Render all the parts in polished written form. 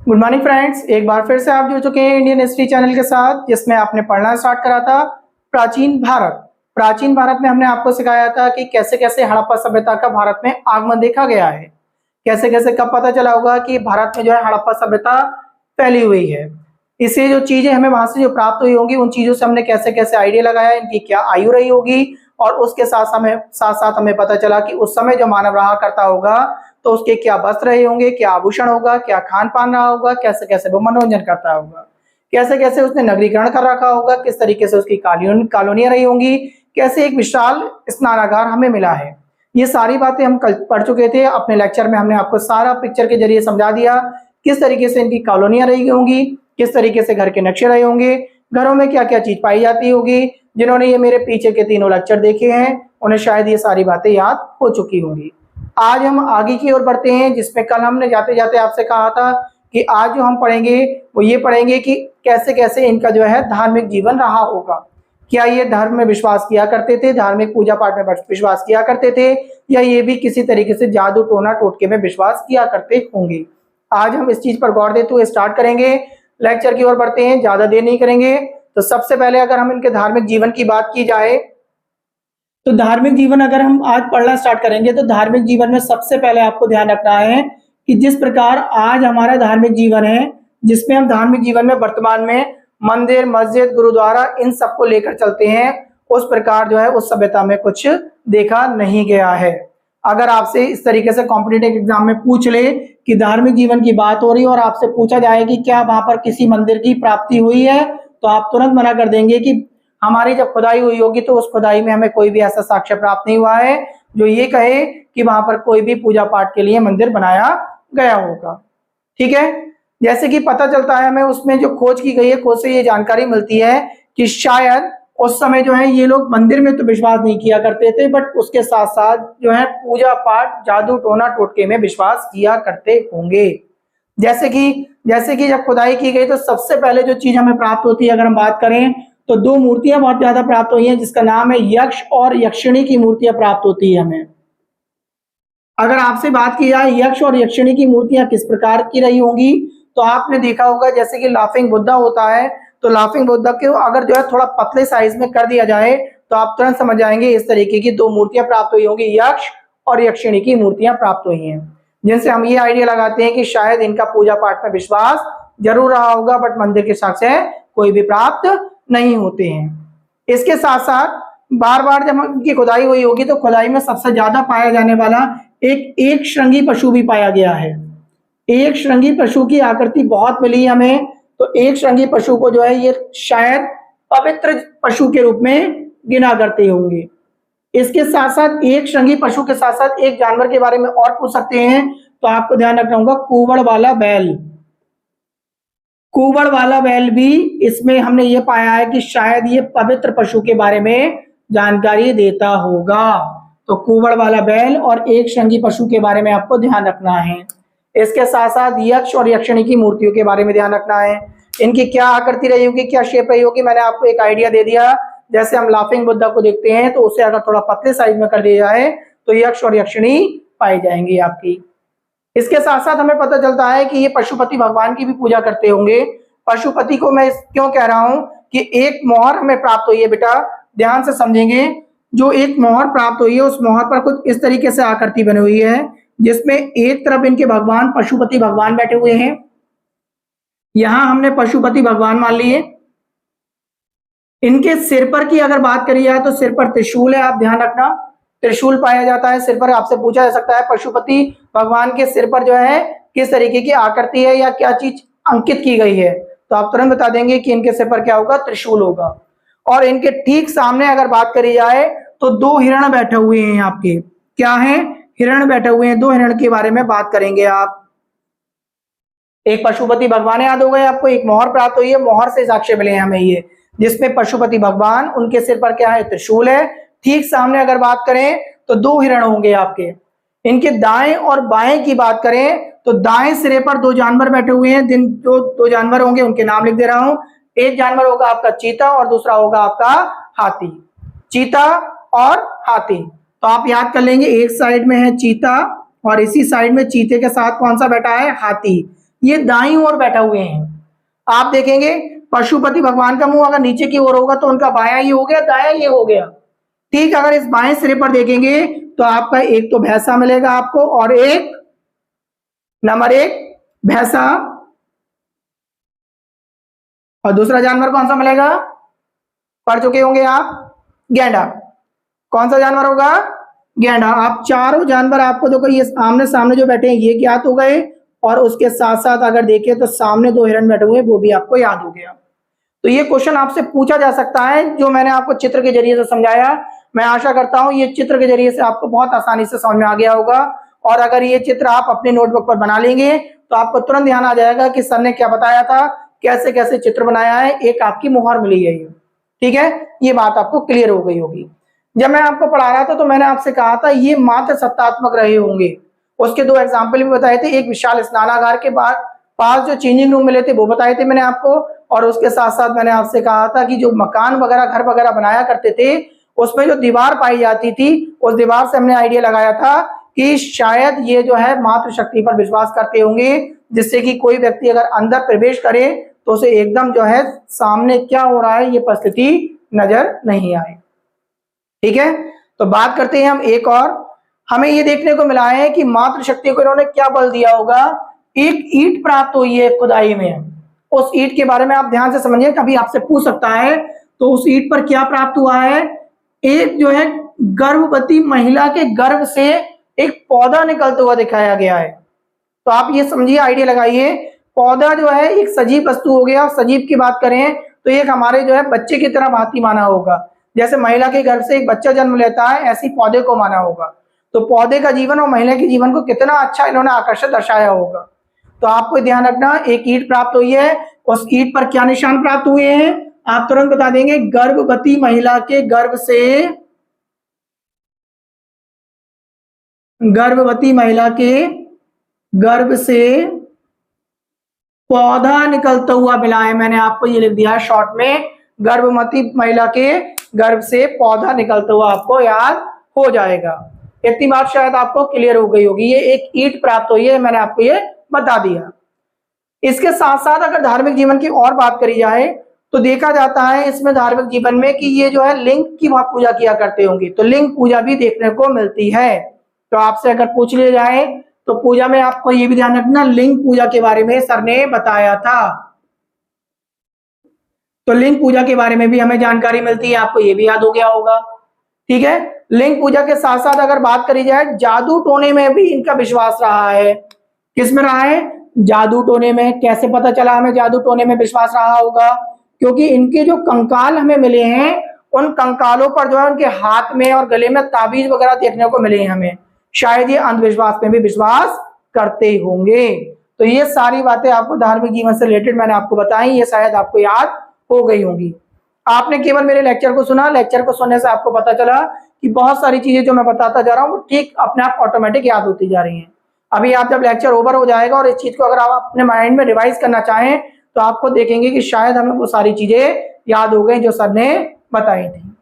Good morning friends, एक बार फिर से आप जुड़ चुके हैं इंडियन हिस्ट्री चैनल के साथ, जिसमें आपने पढ़ना स्टार्ट करा था प्राचीन भारत। प्राचीन भारत में हमने आपको सिखाया था कि कैसे कैसे हड़प्पा सभ्यता का भारत में आगमन देखा गया है, कैसे कैसे कब पता चला होगा कि भारत में जो है हड़प्पा सभ्यता फैली हुई है। इससे जो चीजें हमें वहां से जो प्राप्त हुई होंगी उन चीजों से हमने कैसे कैसे आइडिया लगाया, इनकी क्या आयु रही होगी, और उसके साथ साथ हमें पता चला कि उस समय जो मानव रहा करता होगा तो उसके क्या वस्त्र रहे होंगे, क्या आभूषण होगा, क्या खान पान रहा होगा, कैसे कैसे वो मनोरंजन करता होगा, कैसे कैसे उसने नगरीकरण कर रखा होगा, किस तरीके से उसकी कॉलोनियां रही होंगी, कैसे एक विशाल स्नानागार हमें मिला है। ये सारी बातें हम कल पढ़ चुके थे। अपने लेक्चर में हमने आपको सारा पिक्चर के जरिए समझा दिया किस तरीके से इनकी कॉलोनियां रही होंगी, किस तरीके से घर के नक्शे रहे होंगे, घरों में क्या क्या चीज पाई जाती होगी। जिन्होंने ये मेरे पीछे के तीनों लेक्चर देखे हैं उन्हें शायद ये सारी बातें याद हो चुकी होंगी। आज हम आगे की ओर बढ़ते हैं, जिसमें कल हमने जाते जाते आपसे कहा था कि आज जो हम पढ़ेंगे वो ये पढ़ेंगे कि कैसे कैसे इनका जो है धार्मिक जीवन रहा होगा। क्या ये धर्म में विश्वास किया करते थे, धार्मिक पूजा पाठ में विश्वास किया करते थे, या ये भी किसी तरीके से जादू टोना टोटके में विश्वास किया करते होंगे। आज हम इस चीज पर गौर देते हुए स्टार्ट करेंगे, लेक्चर की ओर बढ़ते हैं, ज्यादा देर नहीं करेंगे। तो सबसे पहले अगर हम इनके धार्मिक जीवन की बात की जाए तो धार्मिक जीवन अगर हम आज पढ़ना स्टार्ट करेंगे तो धार्मिक जीवन में सबसे पहले आपको ध्यान रखना है कि जिस प्रकार आज हमारा धार्मिक जीवन है, जिसमें हम धार्मिक जीवन में वर्तमान में मंदिर, मस्जिद, गुरुद्वारा इन सबको लेकर चलते हैं, उस प्रकार जो है उस सभ्यता में कुछ देखा नहीं गया है। अगर आपसे इस तरीके से कॉम्पिटिटिव एग्जाम में पूछ ले कि धार्मिक जीवन की बात हो रही है और आपसे पूछा जाए कि क्या वहां पर किसी मंदिर की प्राप्ति हुई है, तो आप तुरंत मना कर देंगे कि हमारी जब खुदाई हुई होगी तो उस खुदाई में हमें कोई भी ऐसा साक्ष्य प्राप्त नहीं हुआ है जो ये कहे कि वहां पर कोई भी पूजा पाठ के लिए मंदिर बनाया गया होगा। ठीक है, जैसे कि पता चलता है हमें उसमें जो खोज की गई है, खोज से ये जानकारी मिलती है कि शायद उस समय जो है ये लोग मंदिर में तो विश्वास नहीं किया करते थे, बट उसके साथ साथ जो है पूजा पाठ, जादू टोना टोटके में विश्वास किया करते होंगे। जैसे कि जब खुदाई की गई तो सबसे पहले जो चीज हमें प्राप्त होती है, अगर हम बात करें तो दो मूर्तियां बहुत ज्यादा प्राप्त हुई हैं, जिसका नाम है यक्ष और यक्षिणी की मूर्तियां प्राप्त होती है हमें। अगर आपसे बात की जाए यक्ष और यक्षिणी की मूर्तियां किस प्रकार की रही होंगी, तो आपने देखा होगा जैसे कि लाफिंग बुद्धा होता है, तो लाफिंग बुद्धा को अगर जो है थोड़ा पतले साइज में कर दिया जाए तो आप तुरंत समझ जाएंगे इस तरीके की दो मूर्तियां प्राप्त हुई होंगी, यक्ष और यक्षिणी की मूर्तियां प्राप्त हुई हैं, जिनसे हम ये आइडिया लगाते हैं कि शायद इनका पूजा पाठ में विश्वास जरूर रहा होगा, बट मंदिर के साक्ष्य कोई भी प्राप्त नहीं होते हैं। इसके साथ साथ बार बार जब इनकी खुदाई हुई होगी तो खुदाई में सबसे ज्यादा पाया जाने वाला एक श्रृंगी पशु भी पाया गया है। एक श्रृंगी पशु की आकृति बहुत मिली हमें, तो एक श्रृंगी पशु को जो है ये शायद पवित्र पशु के रूप में गिना करते होंगे। इसके साथ साथ एक श्रृंगी पशु के साथ साथ एक जानवर के बारे में और पूछ सकते हैं, तो आपको ध्यान रखना होगा कुवड़ वाला बैल। कुवड़ वाला बैल भी इसमें हमने ये पाया है कि शायद ये पवित्र पशु के बारे में जानकारी देता होगा। तो कुवड़ वाला बैल और एक श्रृंगी पशु के बारे में आपको ध्यान रखना है। इसके साथ साथ यक्ष और यक्षिणी की मूर्तियों के बारे में ध्यान रखना है। इनकी क्या आकृति रही होगी, क्या शेप रही होगी, मैंने आपको एक आइडिया दे दिया। जैसे हम लाफिंग बुद्धा को देखते हैं तो उसे अगर थोड़ा पतले साइज में कर दिया जाए तो यक्ष और यक्षिणी पाई जाएंगी आपकी। इसके साथ साथ हमें पता चलता है कि ये पशुपति भगवान की भी पूजा करते होंगे। पशुपति को मैं क्यों कह रहा हूं कि एक मोहर हमें प्राप्त हुई है, बेटा ध्यान से समझेंगे। जो एक मोहर प्राप्त हुई है उस मोहर पर कुछ इस तरीके से आकृति बनी हुई है, जिसमें एक तरफ इनके भगवान पशुपति भगवान बैठे हुए हैं। यहां हमने पशुपति भगवान मान लिए। इनके सिर पर की अगर बात करी जाए तो सिर पर त्रिशूल है, आप ध्यान रखना, त्रिशूल पाया जाता है सिर पर। आपसे पूछा जा सकता है पशुपति भगवान के सिर पर जो है किस तरीके की आकृति है या क्या चीज अंकित की गई है, तो आप तुरंत बता देंगे कि इनके सिर पर क्या होगा, त्रिशूल होगा। और इनके ठीक सामने अगर बात करी जाए तो दो हिरण बैठे हुए हैं आपके। क्या है, हिरण बैठे हुए हैं। दो हिरण के बारे में बात करेंगे आप। एक पशुपति भगवान याद हो गए आपको, एक मोहर प्राप्त हुई है, मोहर से साक्ष्य मिले हैं हमें ये, जिसमें पशुपति भगवान, उनके सिर पर क्या है, त्रिशूल है। ठीक सामने अगर बात करें तो दो हिरण होंगे आपके। इनके दाएं और बाएं की बात करें तो दाएं सिरे पर दो जानवर बैठे हुए हैं। जो दो जानवर होंगे उनके नाम लिख दे रहा हूं। एक जानवर होगा आपका चीता और दूसरा होगा आपका हाथी। चीता और हाथी, तो आप याद कर लेंगे, एक साइड में है चीता और इसी साइड में चीते के साथ कौन सा बैठा है, हाथी। ये दाईं ओर बैठे हुए हैं। आप देखेंगे पशुपति भगवान का मुंह अगर नीचे की ओर होगा तो उनका बायां ये हो गया, दायां ये हो गया। ठीक, अगर इस बाएं सिरे पर देखेंगे तो आपका एक तो भैंसा मिलेगा आपको, और एक नंबर एक भैंसा, और दूसरा जानवर कौन सा मिलेगा, पढ़ चुके होंगे आप, गैंडा। कौन सा जानवर होगा, गैंडा। आप चारों जानवर आपको देखो ये आमने सामने जो बैठे हैं ये ज्ञात हो गए, और उसके साथ साथ अगर देखें तो सामने दो हिरन बैठे हुए वो भी आपको याद हो गया। तो ये क्वेश्चन आपसे पूछा जा सकता है जो मैंने आपको चित्र के जरिए से समझाया। मैं आशा करता हूं ये चित्र के जरिए से आपको बहुत आसानी से समझ में आ गया होगा, और अगर ये चित्र आप अपने नोटबुक पर बना लेंगे तो आपको तुरंत ध्यान आ जाएगा कि सर ने क्या बताया था, कैसे कैसे चित्र बनाया है, एक आपकी मुहर मिली है। ठीक है, ये बात आपको क्लियर हो गई होगी। जब मैं आपको पढ़ा रहा था तो मैंने आपसे कहा था ये मात्र सत्तात्मक रहे होंगे, उसके दो एग्जाम्पल भी बताए थे। एक विशाल स्नानागार के पास जो चेंजिंग रूम मिले थे वो बताए थे मैंने आपको, और उसके साथ साथ मैंने आपसे कहा था कि जो मकान वगैरह घर वगैरह बनाया करते थे उसमें जो दीवार पाई जाती थी उस दीवार से हमने आइडिया लगाया था कि शायद ये जो है मातृशक्ति पर विश्वास करते होंगे, जिससे कि कोई व्यक्ति अगर अंदर प्रवेश करे तो उसे एकदम जो है सामने क्या हो रहा है ये परिस्थिति नजर नहीं आए। ठीक है, तो बात करते हैं हम एक और। हमें ये देखने को मिला है कि मातृशक्ति को इन्होंने क्या बल दिया होगा, एक ईंट प्राप्त हुई है खुदाई में। उस ईंट के बारे में आप ध्यान से समझिए, कभी आपसे पूछ सकता है। तो उस ईंट पर क्या प्राप्त हुआ है, एक जो है गर्भवती महिला के गर्भ से एक पौधा निकलता हुआ दिखाया गया है। तो आप ये समझिए, आइडिया लगाइए, पौधा जो है एक सजीव वस्तु हो गया। सजीव की बात करें तो एक हमारे जो है बच्चे की तरह भांति माना होगा, जैसे महिला के गर्भ से एक बच्चा जन्म लेता है ऐसी पौधे को माना होगा। तो पौधे का जीवन और महिला के जीवन को कितना अच्छा इन्होंने आकर्षण दर्शाया होगा। तो आपको ध्यान रखना, एक ईंट प्राप्त हुई है, उस ईंट पर क्या निशान प्राप्त हुए हैं आप तुरंत बता देंगे, गर्भवती महिला के गर्भ से, गर्भवती महिला के गर्भ से पौधा निकलता हुआ मिला है। मैंने आपको ये लिख दिया है शॉर्ट में, गर्भवती महिला के गर्भ से पौधा निकलता हुआ आपको याद हो जाएगा। इतनी बात शायद आपको क्लियर हो गई होगी। ये एक ईंट प्राप्त हुई है, मैंने आपको ये बता दिया। इसके साथ साथ अगर धार्मिक जीवन की और बात करी जाए तो देखा जाता है इसमें धार्मिक जीवन में कि ये जो है लिंग की वहां पूजा किया करते होंगे, तो लिंग पूजा भी देखने को मिलती है। तो आपसे अगर पूछ लिया जाए तो पूजा में आपको ये भी ध्यान रखना, लिंग पूजा के बारे में सर ने बताया था। तो लिंग पूजा के बारे में भी हमें जानकारी मिलती है, आपको ये भी याद हो गया होगा। ठीक है, लिंग पूजा के साथ साथ अगर बात करी जाए जादू टोने में भी इनका विश्वास रहा है। किसमें रहा है, जादू टोने में। कैसे पता चला हमें जादू टोने में विश्वास रहा होगा, क्योंकि इनके जो कंकाल हमें मिले हैं उन कंकालों पर जो है उनके हाथ में और गले में ताबीज वगैरह देखने को मिले हैं हमें। शायद ये अंधविश्वास में भी विश्वास करते होंगे। तो ये सारी बातें आपको धार्मिक जीवन से रिलेटेड मैंने आपको बताई, ये शायद आपको याद हो गई होंगी। आपने केवल मेरे लेक्चर को सुना, लेक्चर को सुनने से आपको पता चला कि बहुत सारी चीजें जो मैं बताता जा रहा हूँ वो ठीक अपने आप ऑटोमेटिक याद होती जा रही हैं। अभी आप जब लेक्चर ओवर हो जाएगा और इस चीज को अगर आप अपने माइंड में रिवाइज करना चाहें तो आपको देखेंगे कि शायद हमें वो सारी चीजें याद हो गई जो सर ने बताई थी।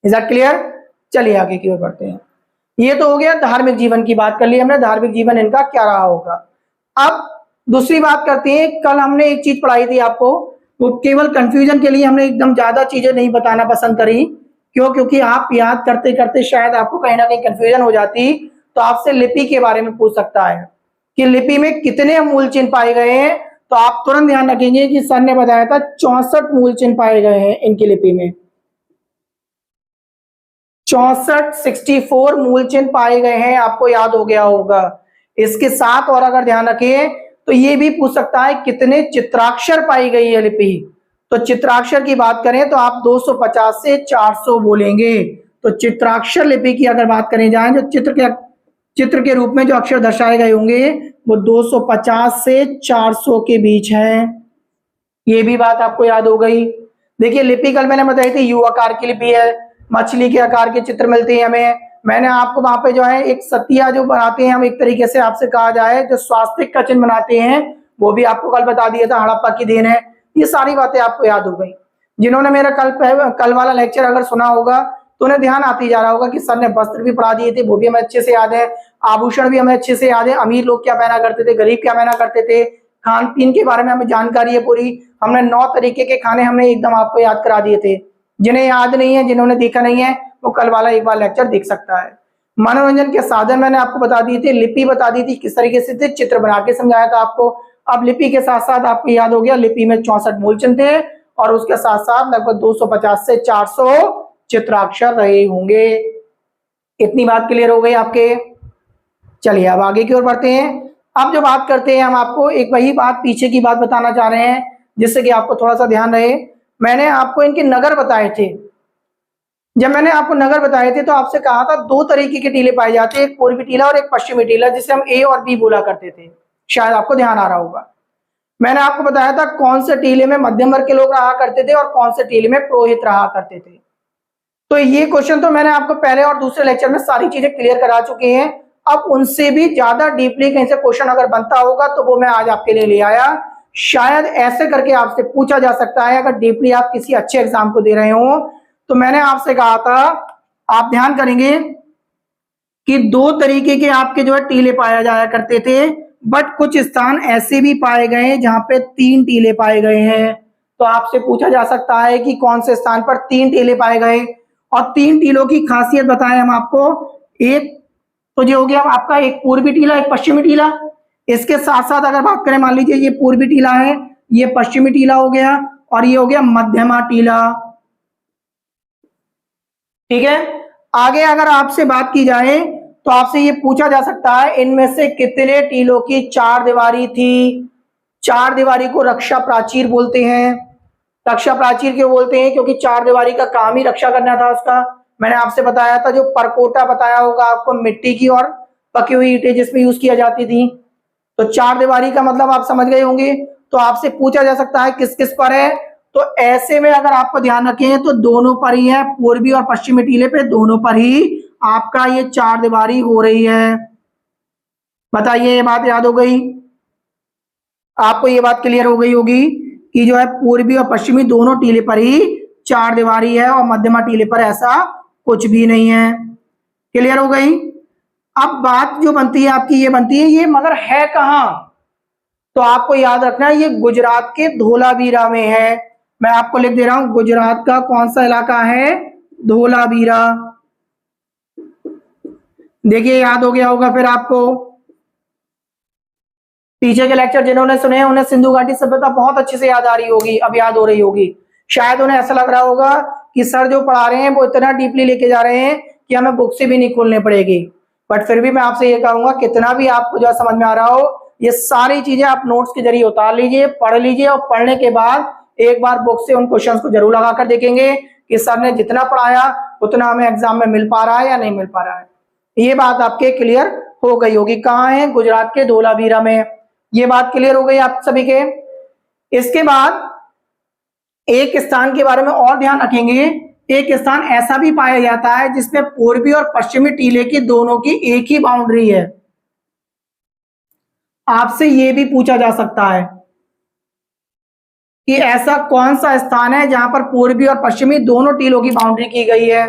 Is that clear? चलिए आगे की ओर बढ़ते हैं। ये तो हो गया धार्मिक जीवन की बात कर ली हमने, धार्मिक जीवन इनका क्या रहा होगा। अब दूसरी बात करते हैं। कल हमने एक चीज पढ़ाई थी आपको, वो केवल कंफ्यूजन के लिए हमने एकदम ज्यादा चीजें नहीं बताना पसंद करी। क्यों? क्योंकि आप याद करते करते शायद आपको कहीं ना कहीं कंफ्यूजन हो जाती। तो आपसे लिपि के बारे में पूछ सकता है कि लिपि में कितने मूल चिन्ह पाए गए हैं, तो आप तुरंत ध्यान रखेंगे कि सर ने बताया था 64 मूल चिन्ह पाए गए हैं इनकी लिपि में। 64 मूल चिन्ह पाए गए हैं, आपको याद हो गया होगा। इसके साथ और अगर ध्यान रखें तो ये भी पूछ सकता है कितने चित्राक्षर पाई गई है लिपि। तो चित्राक्षर की बात करें तो आप 250 से 400 बोलेंगे। तो चित्राक्षर लिपि की अगर बात करें जाए, जो चित्र के रूप में जो अक्षर दर्शाए गए होंगे वो 250 से 400 के बीच है। ये भी बात आपको याद हो गई। देखिए लिपि कल मैंने बताई थी यू आकार की लिपि है, मछली के आकार के चित्र मिलते हैं हमें। मैंने आपको वहां पे जो है एक सतिया जो बनाते हैं हम, एक तरीके से आपसे कहा जाए जो स्वास्तिक का चिन्ह बनाते हैं, वो भी आपको कल बता दिया था, हड़प्पा की देन है। ये सारी बातें आपको याद हो गई। जिन्होंने मेरा कल वाला लेक्चर अगर सुना होगा तो उन्हें ध्यान आती जा रहा होगा कि सर ने वस्त्र भी पढ़ा दिए थे, वो भी हमें अच्छे से याद है। आभूषण भी हमें अच्छे से याद है, अमीर लोग क्या पहना करते थे, गरीब क्या पहना करते थे, खान पीन के बारे में हमें जानकारी है पूरी। हमने 9 तरीके के खाने हमने एकदम आपको याद करा दिए थे। जिन्हें याद नहीं है, जिन्होंने देखा नहीं है, वो कल वाला एक बार लेक्चर देख सकता है। मनोरंजन के साधन मैंने आपको बता दिए थे, लिपि बता दी थी किस तरीके से थे, चित्र बना के समझाया था आपको। अब लिपि के साथ साथ आपको याद हो गया, लिपि में 64 मूलचिन्ह थे और उसके साथ साथ लगभग 250 से 400 चित्राक्षर रहे होंगे। इतनी बात क्लियर हो गई आपके। चलिए अब आगे की ओर बढ़ते हैं। अब जो बात करते हैं, हम आपको एक वही बात पीछे की बात बताना चाह रहे हैं जिससे कि आपको थोड़ा सा ध्यान रहे। मैंने आपको इनके नगर बताए थे। जब मैंने आपको नगर बताए थे तो आपसे कहा था 2 तरीके के टीले पाए जाते हैं, एक पूर्वी टीला और एक पश्चिमी टीला, जिसे हम ए और बी बोला करते थे। शायद आपको ध्यान आ रहा होगा। मैंने आपको बताया था कौन से टीले में मध्यम वर्ग के लोग रहा करते थे और कौन से टीले में पुरोहित रहा करते थे। तो ये क्वेश्चन तो मैंने आपको पहले और दूसरे लेक्चर में सारी चीजें क्लियर करा चुके हैं। अब उनसे भी ज्यादा डीपली कहीं से क्वेश्चन अगर बनता होगा तो वो मैं आज आपके लिए ले आया। शायद ऐसे करके आपसे पूछा जा सकता है, अगर डीपली आप किसी अच्छे एग्जाम को दे रहे हो। तो मैंने आपसे कहा था, आप ध्यान करेंगे कि 2 तरीके के आपके जो है टीले पाया जाया करते थे, बट कुछ स्थान ऐसे भी पाए गए हैं जहां पे 3 टीले पाए गए हैं। तो आपसे पूछा जा सकता है कि कौन से स्थान पर 3 टीले पाए गए, और 3 टीलों की खासियत बताएं हम आपको। एक तो ये हो गया आपका एक पूर्वी टीला, एक पश्चिमी टीला। इसके साथ साथ अगर बात करें, मान लीजिए ये पूर्वी टीला है, ये पश्चिमी टीला हो गया, और ये हो गया मध्यमा टीला। ठीक है। आगे अगर आपसे बात की जाए तो आपसे ये पूछा जा सकता है, इनमें से कितने टीलों की 4 दीवारी थी। 4 दीवारी को रक्षा प्राचीर बोलते हैं। रक्षा प्राचीर क्यों बोलते हैं? क्योंकि 4 दीवारी का काम ही रक्षा करना था उसका। मैंने आपसे बताया था, जो परकोटा बताया होगा आपको, मिट्टी की और पकी हुई ईंटें जिसमें यूज किया जाती थी। तो 4 दीवारी का मतलब आप समझ गए होंगे। तो आपसे पूछा जा सकता है किस किस पर है। तो ऐसे में अगर आपको ध्यान रखें तो दोनों पर ही है, पूर्वी और पश्चिमी टीले पे दोनों पर ही आपका ये 4 दीवारी हो रही है। बताइए, ये बात याद हो गई आपको? ये बात क्लियर हो गई होगी कि जो है पूर्वी और पश्चिमी दोनों टीले पर ही 4 दीवारी है और मध्यमा टीले पर ऐसा कुछ भी नहीं है। क्लियर हो गई? अब बात जो बनती है आपकी, ये बनती है, ये मगर है कहां? तो आपको याद रखना है, ये गुजरात के धोलावीरा में है। मैं आपको लिख दे रहा हूं, गुजरात का कौन सा इलाका है? धोलावीरा। देखिए याद हो गया होगा फिर आपको। पीछे के लेक्चर जिन्होंने सुने हैं उन्हें सिंधु घाटी सभ्यता बहुत अच्छे से याद आ रही होगी, अब याद हो रही होगी। शायद उन्हें ऐसा लग रहा होगा कि सर जो पढ़ा रहे हैं वो इतना डीपली लेके जा रहे हैं कि हमें बुक से भी नहीं खोलनी पड़ेगी। बट फिर भी मैं आपसे ये कहूंगा, कितना भी आपको जो समझ में आ रहा हो, ये सारी चीजें आप नोट्स के जरिए उतार लीजिए, पढ़ लीजिए, और पढ़ने के बाद एक बार बुक से उन क्वेश्चंस को जरूर लगा कर देखेंगे कि सर ने जितना पढ़ाया उतना हमें एग्जाम में मिल पा रहा है या नहीं मिल पा रहा है। ये बात आपके क्लियर हो गई होगी। कहाँ है? गुजरात के धोलावीरा में। ये बात क्लियर हो गई आप सभी के। इसके बाद एक स्थान के बारे में और ध्यान रखेंगे। एक स्थान ऐसा भी पाया जाता है जिसमें पूर्वी और पश्चिमी टीले की दोनों की एक ही बाउंड्री है। आपसे यह भी पूछा जा सकता है कि ऐसा कौन सा स्थान है जहां पर पूर्वी और पश्चिमी दोनों टीलों की बाउंड्री की गई है।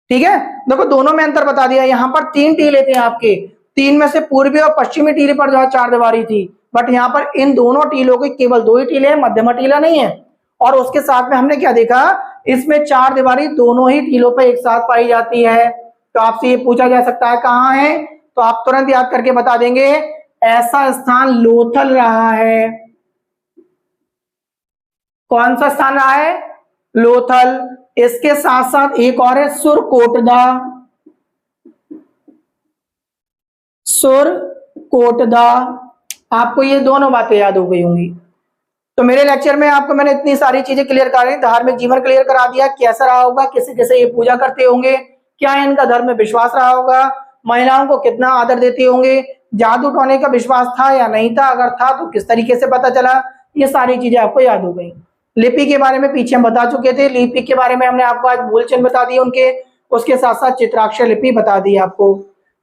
ठीक है, देखो दोनों में अंतर बता दिया। यहां पर 3 टीले थे आपके, 3 में से पूर्वी और पश्चिमी टीले पर जो है 4 दीवारी थी, बट यहाँ पर इन दोनों टीलों के केवल 2 ही टीले हैं, मध्यमा टीला नहीं है। और उसके साथ में हमने क्या देखा, इसमें 4 दीवारी दोनों ही टीलों पर एक साथ पाई जाती है। तो आपसे ये पूछा जा सकता है कहाँ है, तो आप तुरंत याद करके बता देंगे, ऐसा स्थान लोथल रहा है। कौन सा स्थान रहा है? लोथल। इसके साथ साथ एक और है सुरकोटदा। सुरकोटदा। आपको ये दोनों बातें याद हो गई होंगी। तो मेरे लेक्चर में आपको मैंने इतनी सारी चीजें क्लियर करा दी। धार्मिक जीवन क्लियर करा दिया, कैसा रहा होगा, किसे किसे ये पूजा करते होंगे, क्या इनका धर्म में विश्वास रहा होगा, महिलाओं को कितना आदर देते होंगे, जादू टोने का विश्वास था या नहीं था, अगर था तो किस तरीके से पता चला, ये सारी चीजें आपको याद हो गई। लिपि के बारे में पीछे हम बता चुके थे, लिपि के बारे में हमने आपको आज मूल चिन्ह बता दिए उनके, उसके साथ साथ चित्राक्षर लिपि बता दी आपको।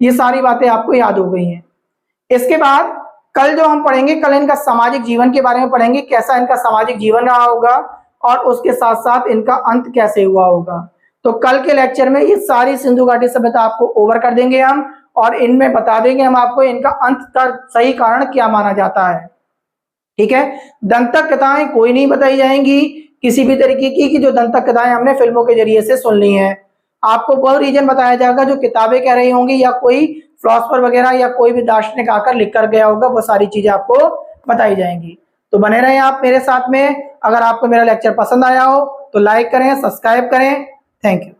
ये सारी बातें आपको याद हो गई हैं। इसके बाद कल जो हम पढ़ेंगे, कल इनका सामाजिक जीवन के बारे में पढ़ेंगे, कैसा इनका सामाजिक जीवन रहा होगा और उसके साथ साथ इनका अंत कैसे हुआ होगा। तो कल के लेक्चर में ये सारी सिंधु घाटी सभ्यता आपको ओवर कर देंगे हम, और इनमें बता देंगे हम आपको इनका अंत का सही कारण क्या माना जाता है। ठीक है, दंतक कथाएं कोई नहीं बताई जाएंगी किसी भी तरीके की कि जो दंतक कथाएं हमने फिल्मों के जरिए से सुन ली हैं। आपको वो रीजन बताया जाएगा जो किताबें कह रही होंगी या कोई फिलोसफर वगैरह या कोई भी दार्शनिक आकर लिख कर गया होगा, वो सारी चीजें आपको बताई जाएंगी। तो बने रहें आप मेरे साथ में। अगर आपको मेरा लेक्चर पसंद आया हो तो लाइक करें, सब्सक्राइब करें। Thank you.